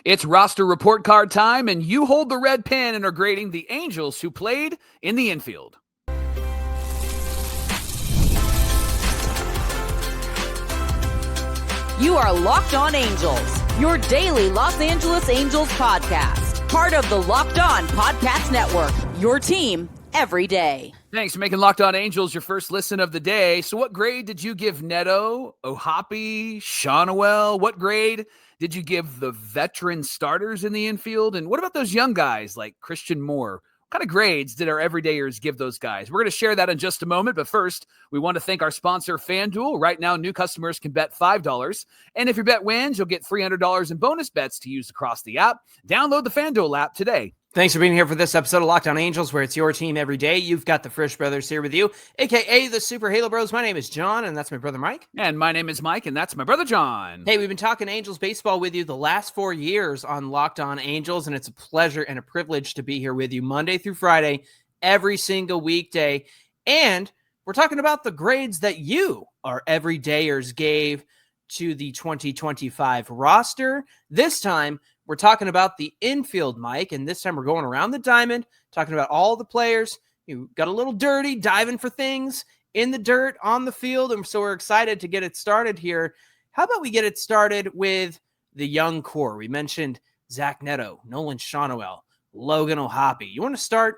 It's roster report card time, and you hold the red pen and are grading the Angels who played in the infield. You are Locked On Angels, your daily Los Angeles Angels podcast. Part of the Locked On Podcast Network, your team every day. Thanks for making Locked On Angels your first listen of the day. So what grade did you give Neto, O'Hoppe, Schanuel? What grade did you give the veteran starters in the infield? And what about those young guys like Christian Moore? What kind of grades did our everydayers give those guys? We're going to share that in just a moment. But first, we want to thank our sponsor, FanDuel. Right now, new customers can bet $5. And if your bet wins, you'll get $300 in bonus bets to use across the app. Download the FanDuel app today. Thanks for being here for this episode of Locked On Angels, where it's your team every day. You've got the Frisch Brothers here with you, a.k.a. the Super Halo Bros. My name is John, and that's my brother Mike. And my name is Mike, and that's my brother John. Hey, we've been talking Angels baseball with you the last 4 years on Locked On Angels, and it's a pleasure and a privilege to be here with you Monday through Friday, every single weekday. And we're talking about the grades that you, our everydayers, gave to the 2025 roster. This time, we're talking about the infield, Mike, and this time we're going around the diamond, talking about all the players. You got a little dirty, diving for things in the dirt, on the field, and so we're excited to get it started here. How about we get it started with the young core? We mentioned Zach Neto, Nolan Schanuel, Logan O'Hoppe. You want to start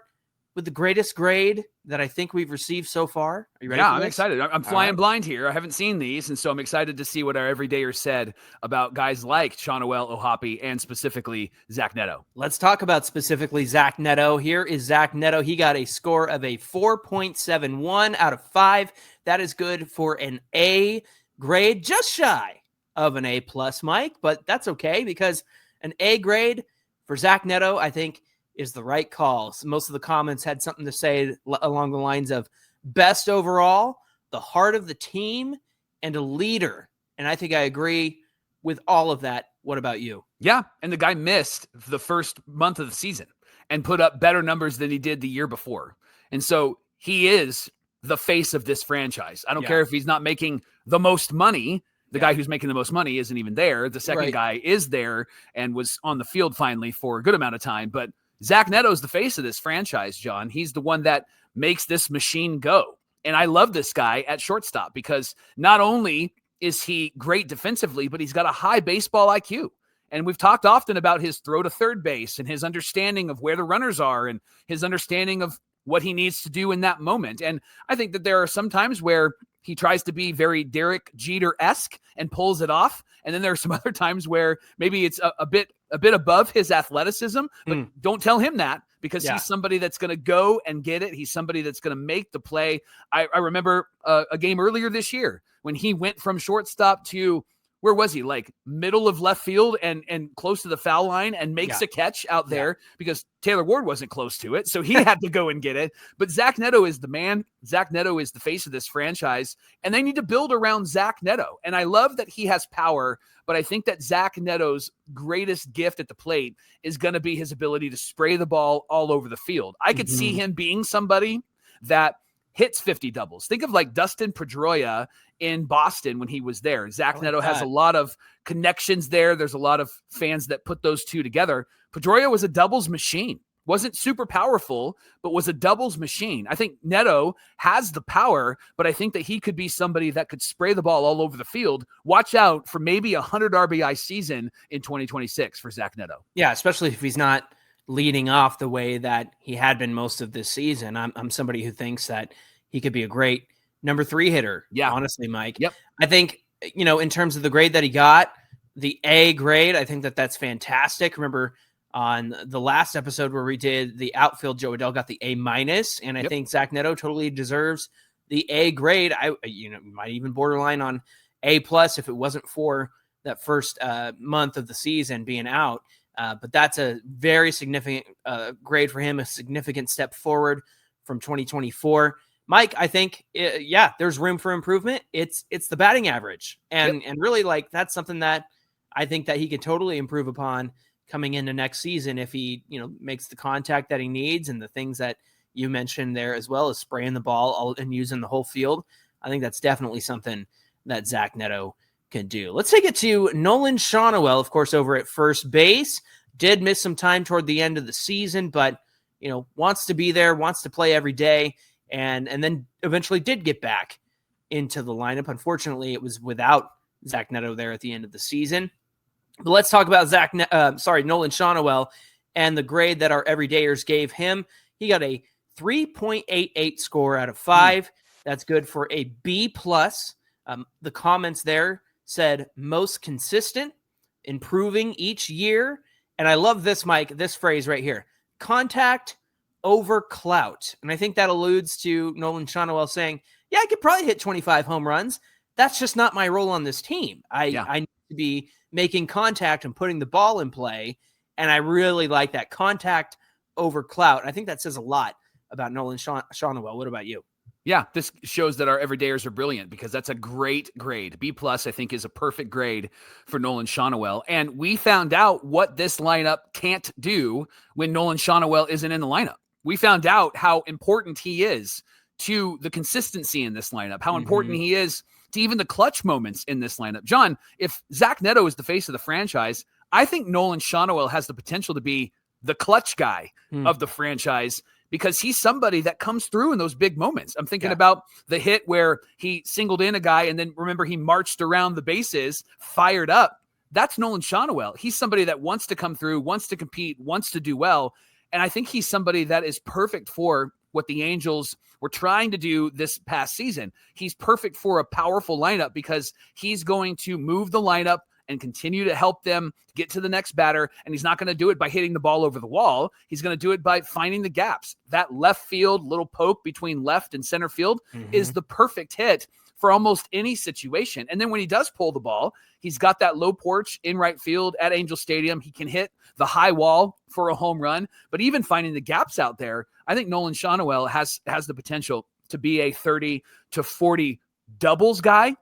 with the greatest grade that I think we've received so far? Are you ready? Yeah, for I'm this? excited. I'm flying blind here. I haven't seen these, and so I'm excited to see what our everydayers said about guys like Schanuel, O'Hoppe, and specifically Zach Neto. Let's talk about specifically Zach Neto. Here is Zach Neto. He got a score of a 4.71 out of 5. That is good for an A grade, just shy of an A plus, Mike, but that's okay because an A grade for Zach Neto, I think, is the right call. So most of the comments had something to say along the lines of best overall, the heart of the team, and a leader. And I think I agree with all of that. What about you? Yeah, and the guy missed the first month of the season and put up better numbers than he did the year before. And so he is the face of this franchise. I don't care if he's not making the most money. The guy who's making the most money isn't even there. The second guy is there and was on the field finally for a good amount of time. But Zach Neto is the face of this franchise, John. He's the one that makes this machine go. And I love this guy at shortstop because not only is he great defensively, but he's got a high baseball IQ. And we've talked often about his throw to third base and his understanding of where the runners are and his understanding of what he needs to do in that moment. And I think that there are some times where he tries to be very Derek Jeter-esque and pulls it off. And then there are some other times where maybe it's a bit above his athleticism, but don't tell him that because he's somebody that's going to go and get it. He's somebody that's going to make the play. I remember a game earlier this year when he went from shortstop to, where was he? Like middle of left field and close to the foul line and makes a catch out there because Taylor Ward wasn't close to it. So he had to go and get it. But Zach Neto is the man. Zach Neto is the face of this franchise and they need to build around Zach Neto. And I love that he has power, but I think that Zach Neto's greatest gift at the plate is going to be his ability to spray the ball all over the field. I could see him being somebody that hits 50 doubles. Think of like Dustin Pedroia in Boston when he was there. Zach Neto has a lot of connections there. There's a lot of fans that put those two together. Pedroia was a doubles machine. Wasn't super powerful, but was a doubles machine. I think Neto has the power, but I think that he could be somebody that could spray the ball all over the field. Watch out for maybe a 100 RBI season in 2026 for Zach Neto. Yeah, especially if he's not leading off the way that he had been most of this season. I'm somebody who thinks that he could be a great number 3 hitter. Yeah, honestly, Mike. Yep. I think, in terms of the grade that he got, the A grade, I think that that's fantastic. Remember on the last episode where we did the outfield, Joe Adell got the A minus, and I think Zach Neto totally deserves the A grade. Might even borderline on A plus if it wasn't for that first month of the season being out. But that's a very significant grade for him, a significant step forward from 2024. Mike, I think, there's room for improvement. It's the batting average. And really, that's something that I think that he could totally improve upon coming into next season if he, makes the contact that he needs and the things that you mentioned there, as well as spraying the ball and using the whole field. I think that's definitely something that Zach Neto can do. Let's take it to Nolan Schanuel, of course, over at first base. Did miss some time toward the end of the season, but wants to be there, wants to play every day, and then eventually did get back into the lineup. Unfortunately, it was without Zach Neto there at the end of the season. But let's talk about Nolan Schanuel and the grade that our everydayers gave him. He got a 3.88 score out of 5. That's good for a B+. The comments there said most consistent, improving each year. And I love this, Mike, this phrase right here, contact over clout. And I think that alludes to Nolan Schanuel saying, yeah, I could probably hit 25 home runs. That's just not my role on this team. I need to be making contact and putting the ball in play. And I really like that contact over clout. I think that says a lot about Nolan Schanuel. What about you? Yeah, this shows that our everydayers are brilliant because that's a great grade. B+, I think, is a perfect grade for Nolan Schanuel. And we found out what this lineup can't do when Nolan Schanuel isn't in the lineup. We found out how important he is to the consistency in this lineup, how important he is to even the clutch moments in this lineup. John, if Zach Neto is the face of the franchise, I think Nolan Schanuel has the potential to be the clutch guy of the franchise because he's somebody that comes through in those big moments. I'm thinking about the hit where he singled in a guy and then remember he marched around the bases, fired up. That's Nolan Schanuel. He's somebody that wants to come through, wants to compete, wants to do well. And I think he's somebody that is perfect for what the Angels were trying to do this past season. He's perfect for a powerful lineup because he's going to move the lineup and continue to help them get to the next batter. And he's not going to do it by hitting the ball over the wall. He's going to do it by finding the gaps. That left field little poke between left and center field is the perfect hit for almost any situation. And then when he does pull the ball, he's got that low porch in right field at Angel Stadium. He can hit the high wall for a home run, but even finding the gaps out there, I think Nolan Schanuel has the potential to be a 30 to 40 doubles guy.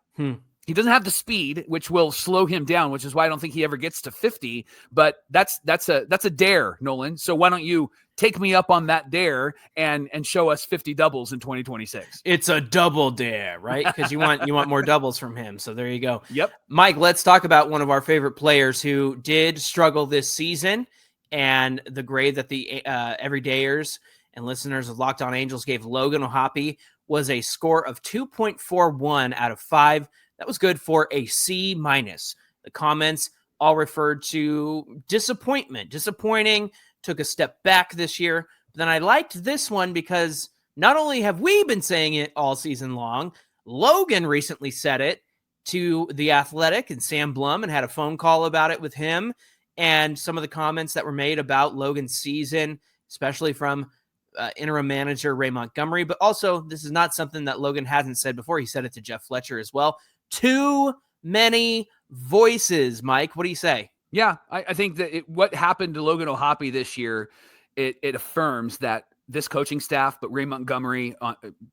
He doesn't have the speed, which will slow him down, which is why I don't think he ever gets to 50. But that's a dare, Nolan. So why don't you take me up on that dare and show us 50 doubles in 2026? It's a double dare, right? Because you want more doubles from him. So there you go. Yep. Mike, let's talk about one of our favorite players who did struggle this season, and the grade that the everydayers and listeners of Locked On Angels gave Logan O'Hoppe was a score of 2.41 out of 5. That was good for a C-. The comments all referred to disappointment. Disappointing, took a step back this year. But then I liked this one because not only have we been saying it all season long, Logan recently said it to The Athletic and Sam Blum and had a phone call about it with him. And some of the comments that were made about Logan's season, especially from interim manager Ray Montgomery. But also, this is not something that Logan hasn't said before. He said it to Jeff Fletcher as well. Too many voices, Mike. What do you say? Yeah, I think that what happened to Logan O'Hoppe this year, it affirms that this coaching staff, but Ray Montgomery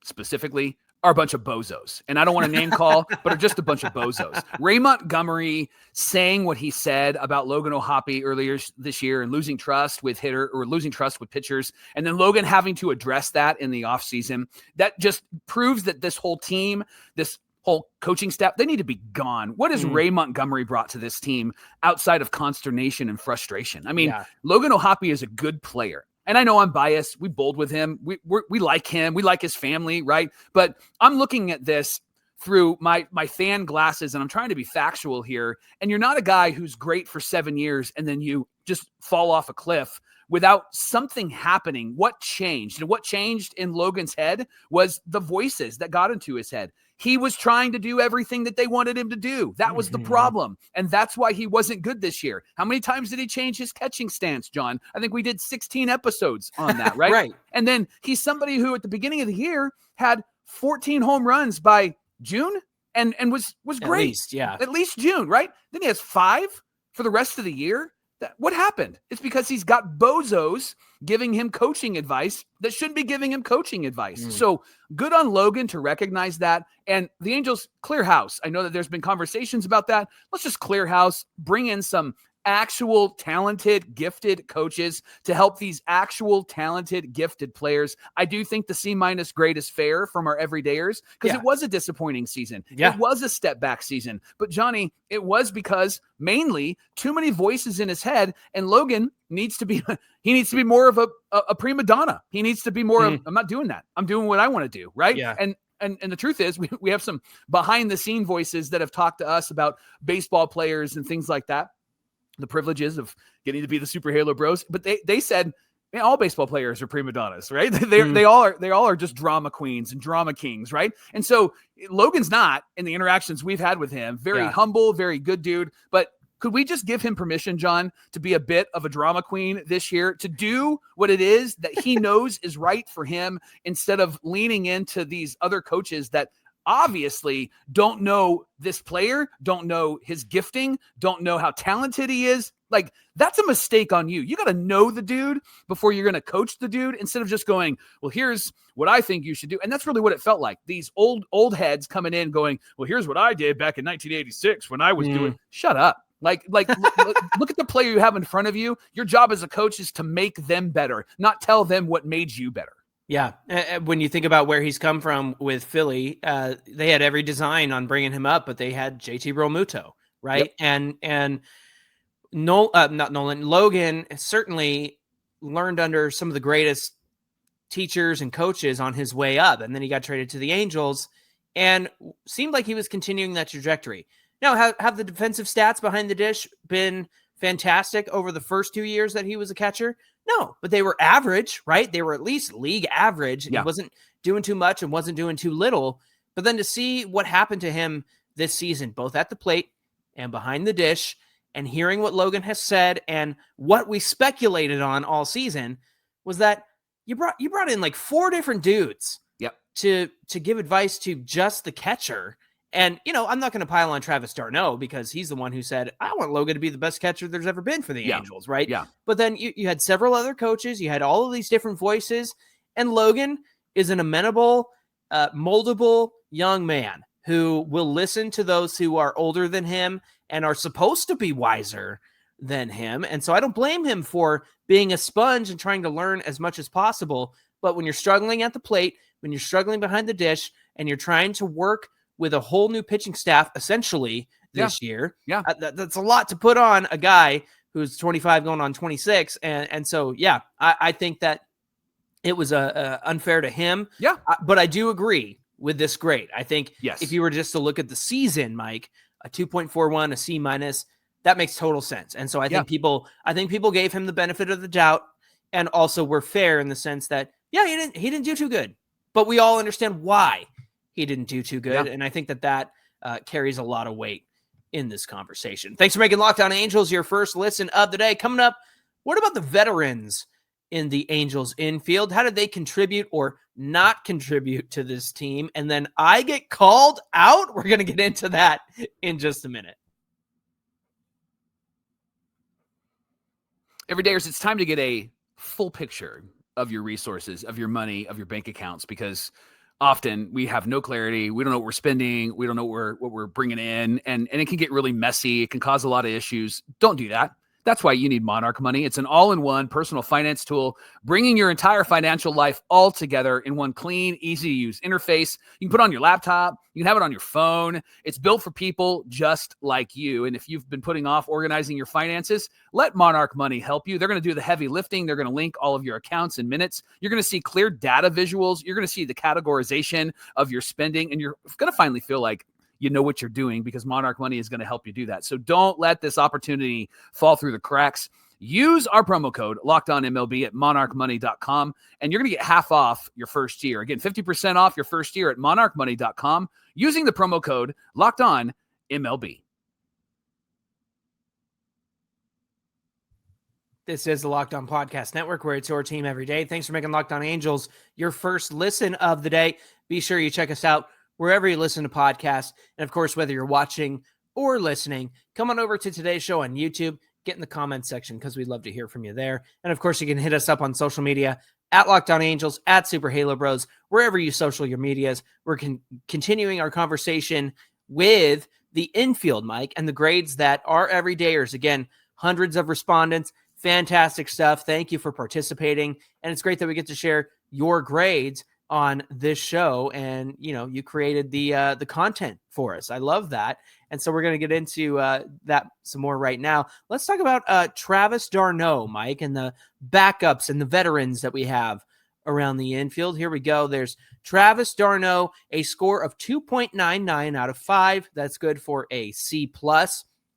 specifically, are a bunch of bozos. And I don't want to name call, but are just a bunch of bozos. Ray Montgomery saying what he said about Logan O'Hoppe earlier this year and losing trust with pitchers, and then Logan having to address that in the offseason, that just proves that this whole team, this whole coaching staff, they need to be gone. What has Ray Montgomery brought to this team outside of consternation and frustration? I mean, Logan O'Hoppe is a good player. And I know I'm biased. We bowled with him. We like him. We like his family, right? But I'm looking at this through my fan glasses, and I'm trying to be factual here. And you're not a guy who's great for 7 years and then you just fall off a cliff without something happening. What changed? And what changed in Logan's head was the voices that got into his head. He was trying to do everything that they wanted him to do. That was the problem. And that's why he wasn't good this year. How many times did he change his catching stance, John? I think we did 16 episodes on that, right? Right. And then he's somebody who at the beginning of the year had 14 home runs by June and was great. At least June, right? Then he has 5 for the rest of the year. What happened? It's because he's got bozos giving him coaching advice that shouldn't be giving him coaching advice. So good on Logan to recognize that. And the Angels clear house. I know that there's been conversations about that. Let's just clear house, bring in some actual talented, gifted coaches to help these actual talented, gifted players. I do think the C- grade is fair from our everydayers because it was a disappointing season. It was a step back season. But Johnny, it was because mainly too many voices in his head, and Logan needs to be more of a prima donna. He needs to be more of, I'm not doing that. I'm doing what I want to do. Right. Yeah. And the truth is we have some behind the scene voices that have talked to us about baseball players and things like that. The privileges of getting to be the Super Halo Bros. But they said, man, all baseball players are prima donnas, right? They all are just drama queens and drama kings, right? And so Logan's not, in the interactions we've had with him, very humble, very good dude. But could we just give him permission, John, to be a bit of a drama queen this year, to do what it is that he knows is right for him, instead of leaning into these other coaches that obviously don't know this player, don't know his gifting, don't know how talented he is? Like, that's a mistake on you. You got to know the dude before you're going to coach the dude, instead of just going, well, here's what I think you should do. And that's really what it felt like. These old heads coming in going, well, here's what I did back in 1986 when I was doing. Shut up. Like look at the player you have in front of you. Your job as a coach is to make them better, not tell them what made you better. Yeah. When you think about where he's come from with Philly, they had every design on bringing him up, but they had JT Realmuto, right? Yep. And Logan certainly learned under some of the greatest teachers and coaches on his way up. And then he got traded to the Angels and seemed like he was continuing that trajectory. Now, have the defensive stats behind the dish been fantastic over the first 2 years that he was a catcher? No, but they were average, right? They were at least league average. He wasn't doing too much and wasn't doing too little. But then to see what happened to him this season, both at the plate and behind the dish, and hearing what Logan has said and what we speculated on all season, was that you brought in like 4 different dudes to give advice to just the catcher. And, I'm not going to pile on Travis d'Arnaud because he's the one who said, I want Logan to be the best catcher there's ever been for the Angels, right? Yeah. But then you had several other coaches. You had all of these different voices. And Logan is an amenable, moldable young man who will listen to those who are older than him and are supposed to be wiser than him. And so I don't blame him for being a sponge and trying to learn as much as possible. But when you're struggling at the plate, when you're struggling behind the dish, and you're trying to work with a whole new pitching staff essentially this year. Yeah. That's a lot to put on a guy who's 25 going on 26. And so, I think that it was unfair to him. Yeah. But I do agree with this grade. I think if you were just to look at the season, Mike, a 2.41, a C-, that makes total sense. And so I think people gave him the benefit of the doubt, and also were fair in the sense that, he didn't do too good, but we all understand why he didn't do too good. And I think that carries a lot of weight in this conversation. Thanks for making Locked On Angels your first listen of the day. Coming up, what about the veterans in the Angels infield? How did they contribute or not contribute to this team? And then I get called out. We're going to get into that in just a minute. Everydayers, it's time to get a full picture of your resources, of your money, of your bank accounts, because often we have no clarity. We don't know what we're spending. We don't know what we're bringing in, and it can get really messy. It can cause a lot of issues. Don't do that. That's why you need Monarch Money. It's an all-in-one personal finance tool, bringing your entire financial life all together in one clean, easy-to-use interface. You can put it on your laptop. You can have it on your phone. It's built for people just like you. And if you've been putting off organizing your finances, let Monarch Money help you. They're going to do the heavy lifting. They're going to link all of your accounts in minutes. You're going to see clear data visuals. You're going to see the categorization of your spending, and you're going to finally feel like you know what you're doing, because Monarch Money is going to help you do that. So don't let this opportunity fall through the cracks. Use our promo code LOCKEDONMLB at monarchmoney.com, and you're going to get half off your first year. Again, 50% off your first year at monarchmoney.com using the promo code LOCKEDONMLB. This is the Locked On Podcast Network, where it's your team every day. Thanks for making Locked On Angels your first listen of the day. Be sure you check us out wherever you listen to podcasts. And of course, whether you're watching or listening, come on over to today's show on YouTube, get in the comments section, because we'd love to hear from you there. And of course, you can hit us up on social media at Locked On Angels, at Super Halo Bros, wherever you social your medias. We're continuing our conversation with the infield, Mike, and the grades that our everydayers, again, hundreds of respondents. Fantastic stuff. Thank you for participating. And it's great that we get to share your grades on this show. And, you created the content for us. I love that. And so we're going to get into that some more right now. Let's talk about Travis d'Arnaud, Mike, and the backups and the veterans that we have around the infield. Here we go. There's Travis d'Arnaud, a score of 2.99 out of 5. That's good for a C+.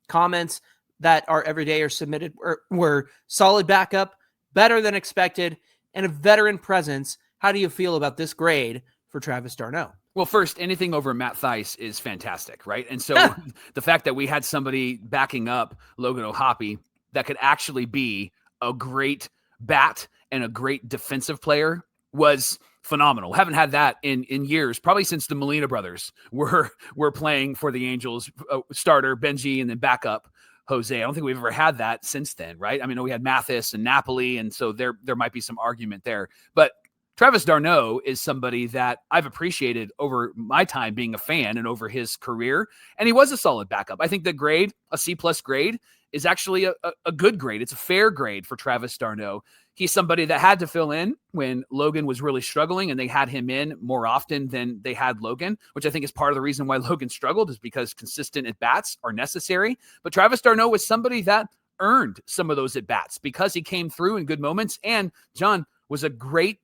Comments that our everyday submitted were solid backup, better than expected, and a veteran presence. How do you feel about this grade for Travis d'Arnaud? Well, first, anything over Matt Theis is fantastic, right? And so the fact that we had somebody backing up Logan O'Hoppe that could actually be a great bat and a great defensive player was phenomenal. Haven't had that in years, probably since the Molina brothers were playing for the Angels, starter Benji and then backup Jose. I don't think we've ever had that since then, right? I mean, we had Mathis and Napoli, and so there might be some argument there. But Travis d'Arnaud is somebody that I've appreciated over my time being a fan and over his career, and he was a solid backup. I think the grade, a C+ grade, is actually a good grade. It's a fair grade for Travis d'Arnaud. He's somebody that had to fill in when Logan was really struggling, and they had him in more often than they had Logan, which I think is part of the reason why Logan struggled, is because consistent at-bats are necessary. But Travis d'Arnaud was somebody that earned some of those at-bats because he came through in good moments, and John was a great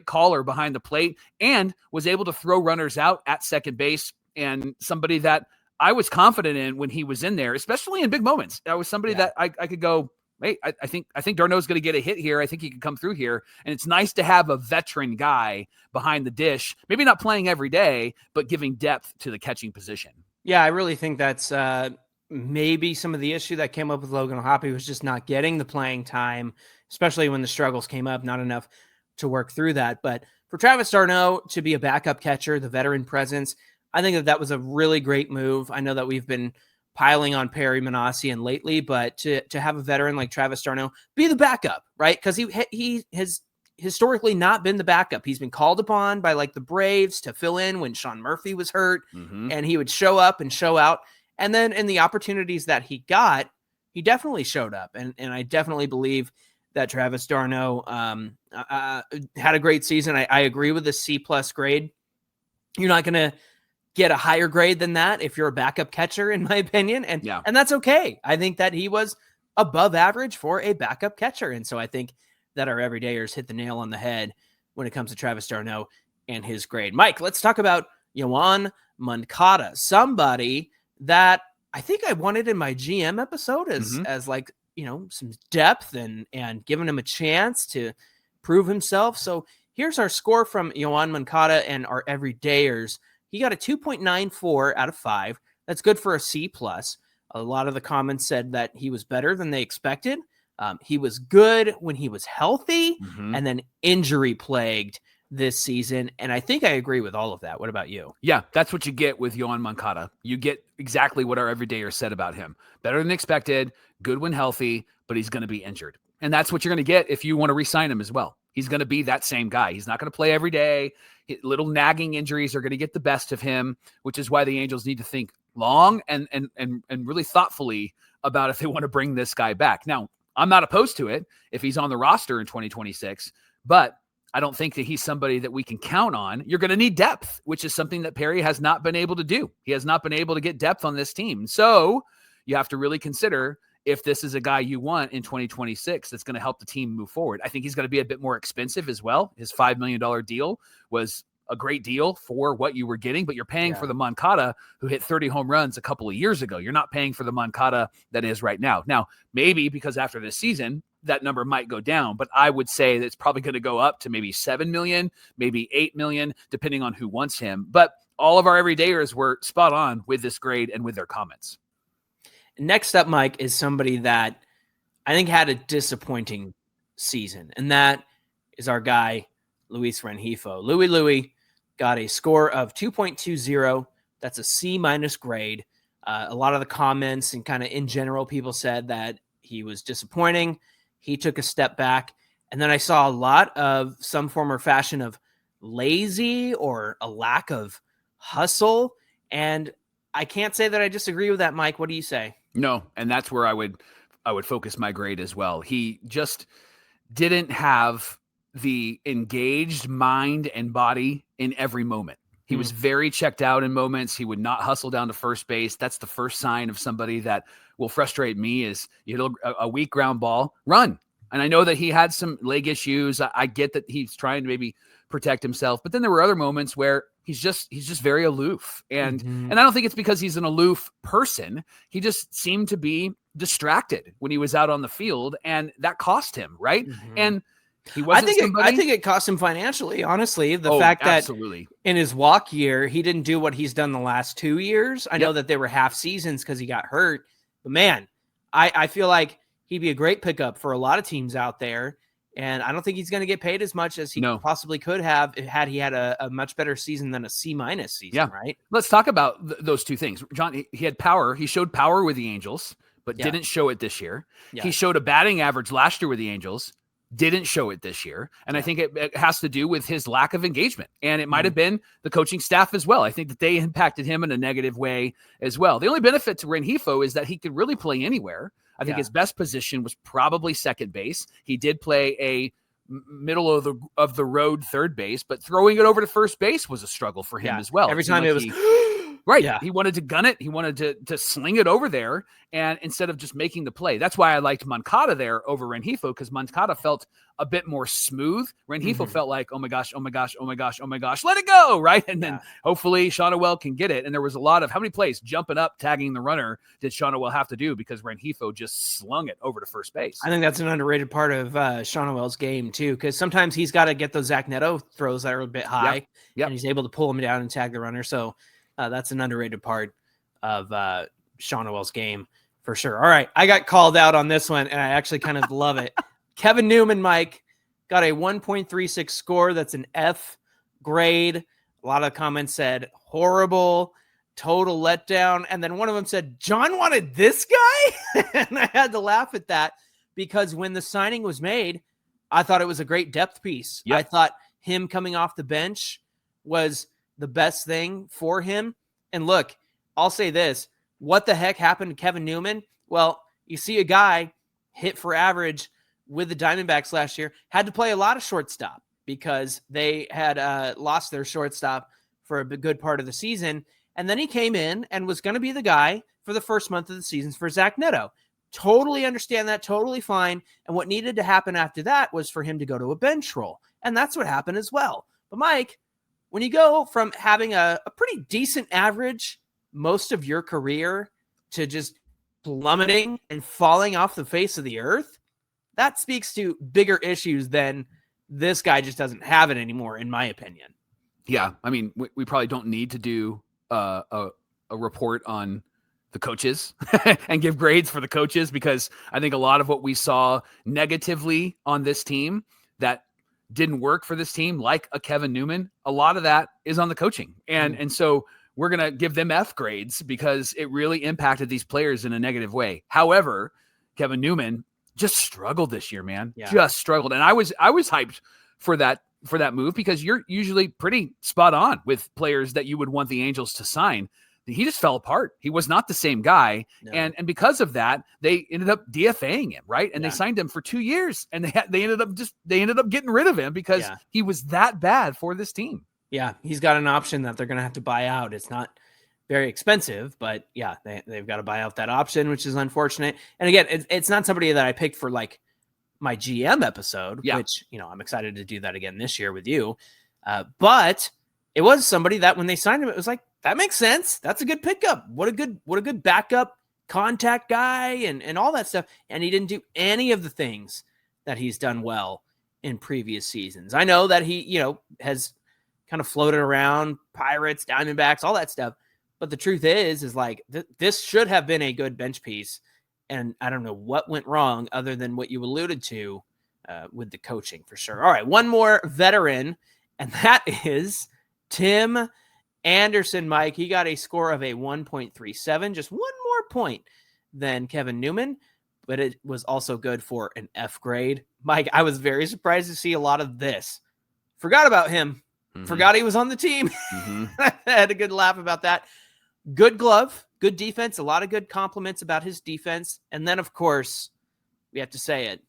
caller behind the plate and was able to throw runners out at second base, and somebody that I was confident in when he was in there, especially in big moments. That was somebody that I could go, hey, I think d'Arnaud's going to get a hit here. I think he can come through here. And it's nice to have a veteran guy behind the dish, maybe not playing every day, but giving depth to the catching position. Yeah, I really think that's maybe some of the issue that came up with Logan O'Hoppe was just not getting the playing time, especially when the struggles came up, not enough to work through that. But for Travis d'Arnaud to be a backup catcher, the veteran presence, I think that was a really great move. I know that we've been piling on Perry Manassian lately, but to have a veteran like Travis d'Arnaud be the backup, right? Because he has historically not been the backup. He's been called upon by like the Braves to fill in when Sean Murphy was hurt, and he would show up and show out. And then in the opportunities that he got, he definitely showed up. And I definitely believe that Travis d'Arnaud had a great season. I agree with the C+ grade. You're not going to get a higher grade than that if you're a backup catcher, in my opinion. And that's okay. I think that he was above average for a backup catcher. And so I think that our everydayers hit the nail on the head when it comes to Travis d'Arnaud and his grade. Mike, let's talk about Yoan Moncada, somebody that I think I wanted in my GM episode as like, some depth and giving him a chance to prove himself. So here's our score from Yoan Moncada and our everydayers. He got a 2.94 out of 5. That's good for a C+. A lot of the comments said that he was better than they expected. He was good when he was healthy and then injury plagued this season. And I think I agree with all of that. What about you? Yeah, that's what you get with Yoan Moncada. You get exactly what our everydayer said about him. Better than expected, good when healthy, but he's going to be injured. And that's what you're going to get if you want to re-sign him as well. He's going to be that same guy. He's not going to play every day. Little nagging injuries are going to get the best of him, which is why the Angels need to think long and really thoughtfully about if they want to bring this guy back. Now, I'm not opposed to it if he's on the roster in 2026, but I don't think that he's somebody that we can count on. You're going to need depth, which is something that Perry has not been able to do. He has not been able to get depth on this team. So you have to really consider if this is a guy you want in 2026 that's going to help the team move forward. I think he's going to be a bit more expensive as well. His $5 million deal was a great deal for what you were getting, but you're paying for the Moncada who hit 30 home runs a couple of years ago. You're not paying for the Moncada that is right now. Now, maybe because after this season, that number might go down, but I would say that it's probably going to go up to maybe 7 million, maybe 8 million, depending on who wants him. But all of our everydayers were spot on with this grade and with their comments. Next up, Mike, is somebody that I think had a disappointing season, and that is our guy, Luis Rengifo. Louis got a score of 2.20. That's a C- grade. A lot of the comments and kind of in general, people said that he was disappointing. He took a step back. And then I saw a lot of some form or fashion of lazy or a lack of hustle. And I can't say that I disagree with that, Mike. What do you say? No, and that's where I would would focus my grade as well. He just didn't have the engaged mind and body in every moment. He was very checked out in moments. He would not hustle down to first base. That's the first sign of somebody that will frustrate me is, you know, a weak ground ball, run. And I know that he had some leg issues. I get that he's trying to maybe protect himself, but then there were other moments where he's just very aloof. And I don't think it's because he's an aloof person. He just seemed to be distracted when he was out on the field, and that cost him, right? And he wasn't I think it cost him financially, honestly. The fact that in his walk year, he didn't do what he's done the last 2 years. I know that they were half seasons because he got hurt. But man, I feel like he'd be a great pickup for a lot of teams out there. And I don't think he's going to get paid as much as he possibly could have had he had a much better season than a C- season, right? Let's talk about those two things. John, he had power. He showed power with the Angels, but didn't show it this year. He showed a batting average last year with the Angels, didn't show it this year. And I think it has to do with his lack of engagement. And it might have been the coaching staff as well. I think that they impacted him in a negative way as well. The only benefit to Rengifo is that he could really play anywhere. I think his best position was probably second base. He did play a middle of the road third base, but throwing it over to first base was a struggle for him as well. Every time it was right. Yeah. He wanted to gun it. He wanted to sling it over there, and instead of just making the play. That's why I liked Moncada there over Rengifo, because Moncada felt a bit more smooth. Rengifo felt like, oh my gosh, let it go, right? And then hopefully Schanuel can get it. And there was a lot of, how many plays jumping up, tagging the runner did Schanuel have to do because Rengifo just slung it over to first base? I think that's an underrated part of Schanuel's game too, because sometimes he's got to get those Zach Neto throws that are a bit high, and he's able to pull him down and tag the runner. So that's an underrated part of Schanuel's game for sure. All right, I got called out on this one, and I actually kind of love it. Kevin Newman, Mike, got a 1.36 score. That's an F grade. A lot of comments said horrible, total letdown. And then one of them said, John wanted this guy? And I had to laugh at that because when the signing was made, I thought it was a great depth piece. I thought him coming off the bench was the best thing for him. And look, I'll say this. What the heck happened to Kevin Newman? Well, you see a guy hit for average with the Diamondbacks last year, had to play a lot of shortstop because they had lost their shortstop for a good part of the season. And then he came in and was going to be the guy for the first month of the season for Zach Neto. Totally understand that, totally fine. And what needed to happen after that was for him to go to a bench role. And that's what happened as well. But Mike, when you go from having a pretty decent average most of your career to just plummeting and falling off the face of the earth, that speaks to bigger issues than this guy just doesn't have it anymore, in my opinion. Yeah. I mean, we probably don't need to do a report on the coaches and give grades for the coaches, because I think a lot of what we saw negatively on this team that didn't work for this team, like a Kevin Newman, a lot of that is on the coaching. And so we're going to give them F grades because it really impacted these players in a negative way. However, Kevin Newman just struggled this year, man. Just struggled. And I was hyped for that move because you're usually pretty spot on with players that you would want the Angels to sign. He just fell apart. He was not the same guy. No. And because of that, they ended up DFAing him, right? And they signed him for 2 years, and they ended up getting rid of him because he was that bad for this team. Yeah, he's got an option that they're going to have to buy out. It's not very expensive, but yeah, they've got to buy out that option, which is unfortunate. And again, it's not somebody that I picked for like my GM episode, which, you know, I'm excited to do that again this year with you. But it was somebody that when they signed him, it was like, that makes sense. That's a good pickup. What a good backup contact guy and all that stuff. And he didn't do any of the things that he's done well in previous seasons. I know that he, you know, has kind of floated around Pirates, Diamondbacks, all that stuff. But the truth is like this should have been a good bench piece. And I don't know what went wrong other than what you alluded to with the coaching for sure. All right, one more veteran, and that is Tim Anderson, Mike. He got a score of a 1.37, just one more point than Kevin Newman, but it was also good for an F grade. Mike, I was very surprised to see a lot of this. Forgot about him. Forgot he was on the team. I had a good laugh about that. Good glove. good defense, a lot of good compliments about his defense. And then, of course, we have to say it.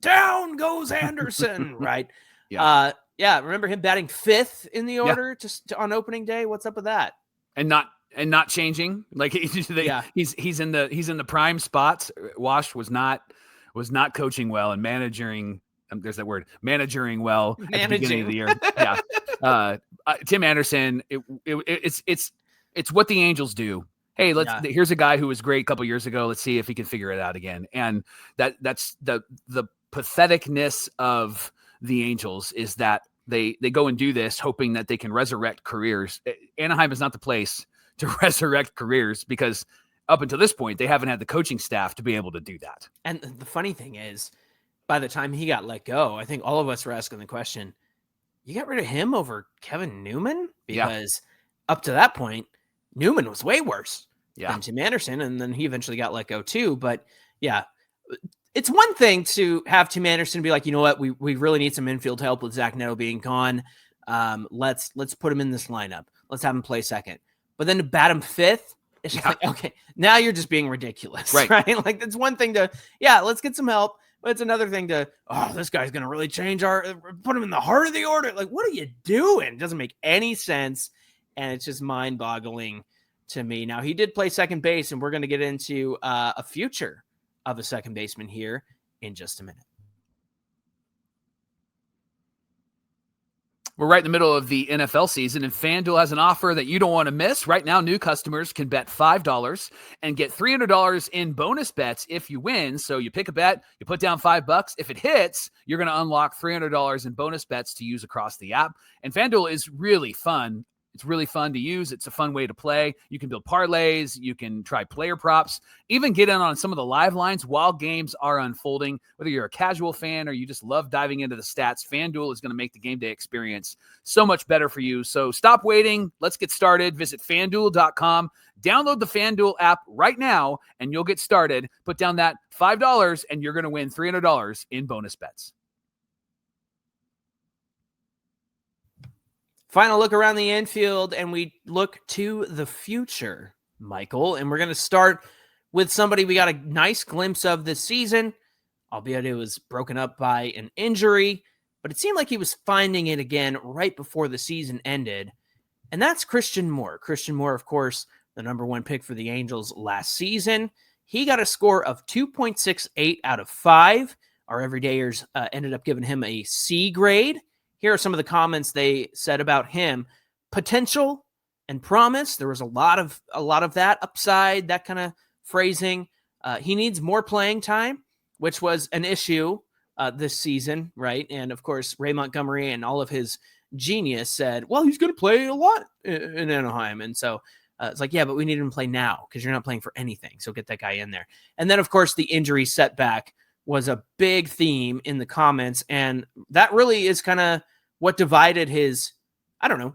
Down goes Anderson, right? Yeah. Remember him batting 5th in the order on opening day? What's up with that? And not changing. Like he's in the prime spots. Wash was not coaching well and managing. There's that word, managing well at the beginning of the year. Yeah. Tim Anderson. It's what the Angels do. Hey, here's a guy who was great a couple years ago. Let's see if he can figure it out again. And that's the patheticness of the Angels is that they go and do this hoping that they can resurrect careers. Anaheim is not the place to resurrect careers because up until this point, they haven't had the coaching staff to be able to do that. And the funny thing is, by the time he got let go, I think all of us were asking the question, you got rid of him over Kevin Newman? Because up to that point, Newman was way worse than Tim Anderson, and then he eventually got let go too. But yeah, it's one thing to have Tim Anderson be like, you know what, we really need some infield help with Zach Neto being gone. Let's put him in this lineup. Let's have him play second. But then to bat him 5th, it's just like, okay, now you're just being ridiculous, right? Like it's one thing to, let's get some help. But it's another thing to, this guy's going to really put him in the heart of the order. Like, what are you doing? It doesn't make any sense. And it's just mind-boggling to me. Now, he did play second base, and we're going to get into a future of a second baseman here in just a minute. We're right in the middle of the NFL season, and FanDuel has an offer that you don't want to miss. Right now, new customers can bet $5 and get $300 in bonus bets if you win. So you pick a bet, you put down $5. If it hits, you're going to unlock $300 in bonus bets to use across the app. And FanDuel is really fun. It's really fun to use. It's a fun way to play. You can build parlays. You can try player props, even get in on some of the live lines while games are unfolding. Whether you're a casual fan or you just love diving into the stats, FanDuel is going to make the game day experience so much better for you. So stop waiting. Let's get started. Visit FanDuel.com. Download the FanDuel app right now, and you'll get started. Put down that $5, and you're going to win $300 in bonus bets. Final look around the infield, and we look to the future, Michael. And we're going to start with somebody we got a nice glimpse of this season, albeit it was broken up by an injury, but it seemed like he was finding it again right before the season ended. And that's Christian Moore. Christian Moore, of course, the number 1 pick for the Angels last season. He got a score of 2.68 out of 5. Our everydayers ended up giving him a C grade. Here are some of the comments they said about him. Potential and promise. There was a lot of that upside, that kind of phrasing. He needs more playing time, which was an issue this season, right? And of course, Ray Montgomery and all of his genius said, well, he's going to play a lot in Anaheim. And so it's like, yeah, but we need him to play now because you're not playing for anything. So get that guy in there. And then, of course, the injury setback was a big theme in the comments. And that really is kind of what divided his,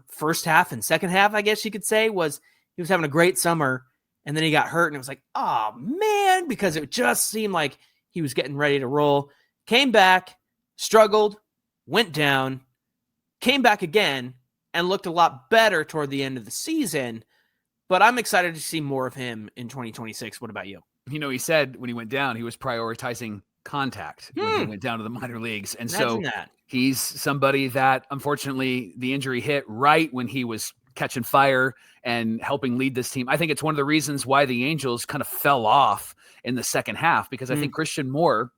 first half and second half, I guess you could say, was he was having a great summer and then he got hurt and it was like, oh man, because it just seemed like he was getting ready to roll. Came back, struggled, went down, came back again and looked a lot better toward the end of the season. But I'm excited to see more of him in 2026. What about you? He said when he went down, he was prioritizing contact when he went down to the minor leagues. And Imagine so that. He's somebody that unfortunately the injury hit right when he was catching fire and helping lead this team. I think it's one of the reasons why the Angels kind of fell off in the second half, because I think Christian Moore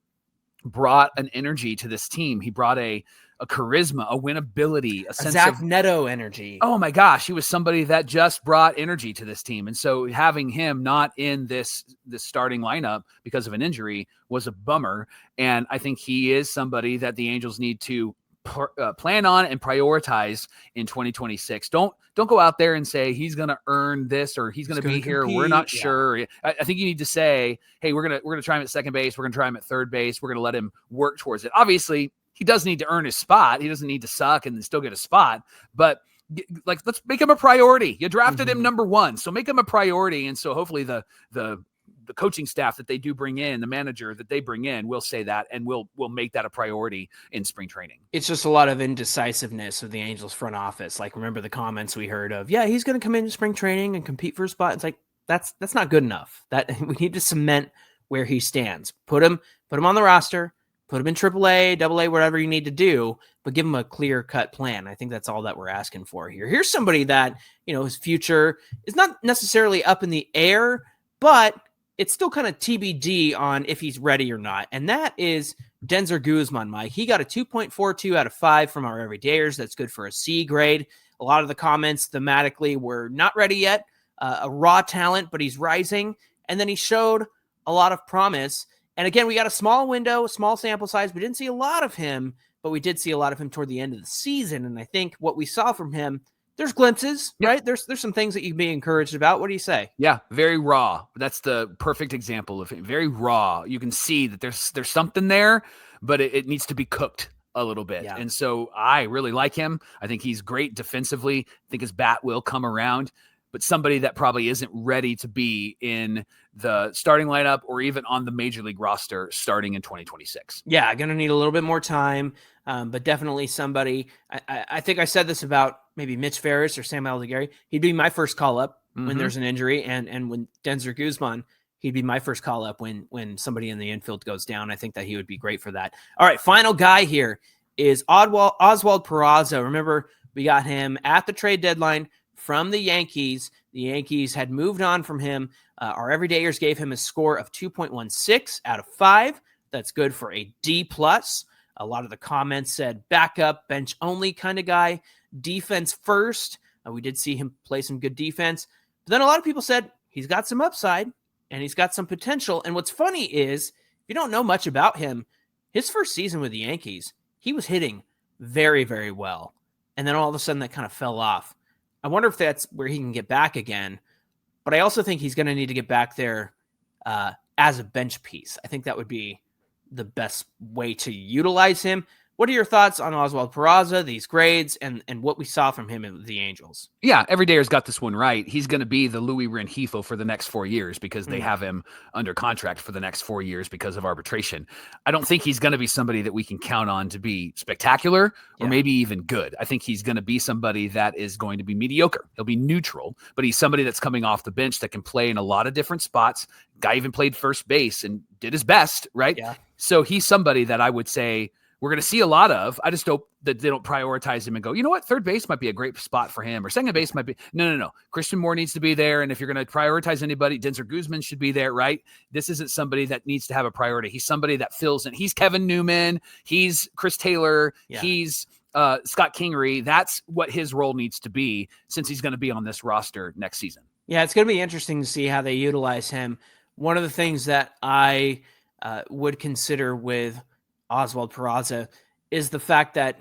brought an energy to this team. He brought a charisma, a winnability, a sense Zach of Neto energy. Oh my gosh, he was somebody that just brought energy to this team. And so having him not in this starting lineup because of an injury was a bummer. And I think he is somebody that the Angels need to plan on and prioritize in 2026. Don't go out there and say he's going to earn this or he's going to be here. Compete. We're not sure. I think you need to say, hey, we're going to try him at second base. We're going to try him at third base. We're going to let him work towards it. Obviously, he does need to earn his spot. He doesn't need to suck and still get a spot, but let's make him a priority. You drafted him number 1, so make him a priority. And so hopefully the coaching staff that they do bring in, the manager that they bring in, will say that, and we'll make that a priority in spring training. It's just a lot of indecisiveness of the Angels front office. Like, remember the comments we heard of, yeah, he's going to come into spring training and compete for a spot. It's like, that's not good enough. That we need to cement where he stands. Put him on the roster, put him in AAA, AA, whatever you need to do, but give him a clear-cut plan. I think that's all that we're asking for here. Here's somebody that, his future is not necessarily up in the air, but it's still kind of TBD on if he's ready or not. And that is Denzer Guzman, Mike. He got a 2.42 out of 5 from our everydayers. That's good for a C grade. A lot of the comments thematically were not ready yet. A raw talent, but he's rising. And then he showed a lot of promise. And again, we got a small window, small sample size. We didn't see a lot of him, but we did see a lot of him toward the end of the season. And I think what we saw from him, there's glimpses, right? There's some things that you can be encouraged about. What do you say? Yeah, very raw. That's the perfect example of it. Very raw. You can see that there's something there, but it needs to be cooked a little bit. Yeah. And so I really like him. I think he's great defensively. I think his bat will come around, but somebody that probably isn't ready to be in the starting lineup or even on the major league roster starting in 2026. Yeah, going to need a little bit more time, but definitely somebody. I think I said this about maybe Mitch Ferris or Sam Aldeguerri. He'd be my first call up when there's an injury, and when Denzer Guzman, he'd be my first call up when somebody in the infield goes down. I think that he would be great for that. All right, final guy here is Oswald Peraza. Remember, we got him at the trade deadline from the Yankees. The Yankees had moved on from him. Our everydayers gave him a score of 2.16 out of 5. That's good for a D+. A lot of the comments said backup, bench only kind of guy, defense first. We did see him play some good defense. But then a lot of people said he's got some upside and he's got some potential. And what's funny is, if you don't know much about him, his first season with the Yankees, he was hitting very, very well. And then all of a sudden that kind of fell off. I wonder if that's where he can get back again. But I also think he's going to need to get back there as a bench piece. I think that would be the best way to utilize him. What are your thoughts on Oswald Peraza, these grades, and what we saw from him in the Angels? Yeah, everydayer's got this one right. He's going to be the Louis Rengifo for the next 4 years because they have him under contract for the next 4 years because of arbitration. I don't think he's going to be somebody that we can count on to be spectacular or maybe even good. I think he's going to be somebody that is going to be mediocre. He'll be neutral, but he's somebody that's coming off the bench that can play in a lot of different spots. Guy even played first base and did his best, right? Yeah. So he's somebody that I would say we're going to see a lot of. I just hope that they don't prioritize him and go, you know what, third base might be a great spot for him, or second base might be. No. Christian Moore needs to be there. And if you're going to prioritize anybody, Denzer Guzman should be there, right? This isn't somebody that needs to have a priority. He's somebody that fills in. He's Kevin Newman. He's Chris Taylor. Yeah. He's Scott Kingery. That's what his role needs to be since he's going to be on this roster next season. Yeah, it's going to be interesting to see how they utilize him. One of the things that I would consider with Oswald Peraza is the fact that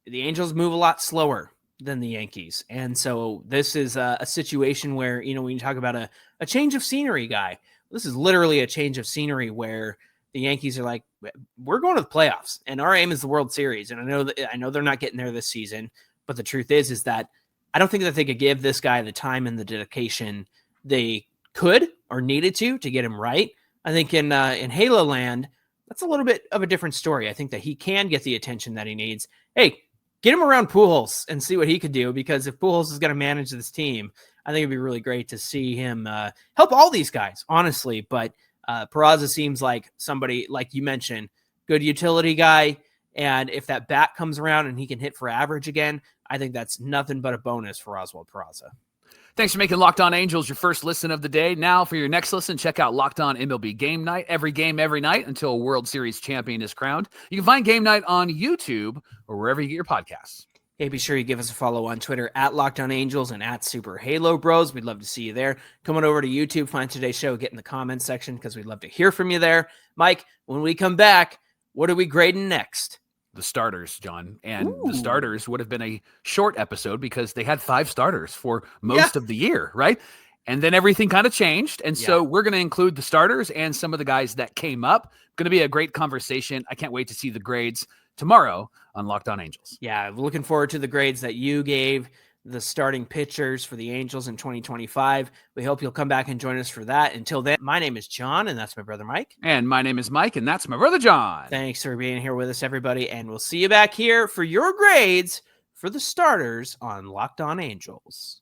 the Angels move a lot slower than the Yankees. And so this is a situation where, when you talk about a change of scenery guy, this is literally a change of scenery where the Yankees are like, we're going to the playoffs and our aim is the World Series. And I know they're not getting there this season, but the truth is that I don't think that they could give this guy the time and the dedication they could or needed to get him right. I think in Halo Land, that's a little bit of a different story. I think that he can get the attention that he needs. Hey, get him around Pujols and see what he could do, because if Pujols is going to manage this team, I think it'd be really great to see him help all these guys, honestly. But Peraza seems like somebody, like you mentioned, good utility guy. And if that bat comes around and he can hit for average again, I think that's nothing but a bonus for Oswald Peraza. Thanks for making Locked On Angels your first listen of the day. Now, for your next listen, check out Locked On MLB Game Night. Every game, every night until a World Series champion is crowned. You can find Game Night on YouTube or wherever you get your podcasts. Hey, be sure you give us a follow on Twitter at Locked On Angels and at Super Halo Bros. We'd love to see you there. Come on over to YouTube, find today's show, get in the comments section because we'd love to hear from you there. Mike, when we come back, what are we grading next? The starters, John. And the starters would have been a short episode because they had 5 starters for most of the year, right? And then everything kind of changed. And so we're going to include the starters and some of the guys that came up. Going to be a great conversation. I can't wait to see the grades tomorrow on Locked On Angels. Yeah, looking forward to the grades that you gave the starting pitchers for the Angels in 2025. We hope you'll come back and join us for that. Until then, my name is John, and that's my brother Mike. And my name is Mike, and that's my brother John. Thanks for being here with us, everybody, and we'll see you back here for your grades for the starters on Locked On Angels.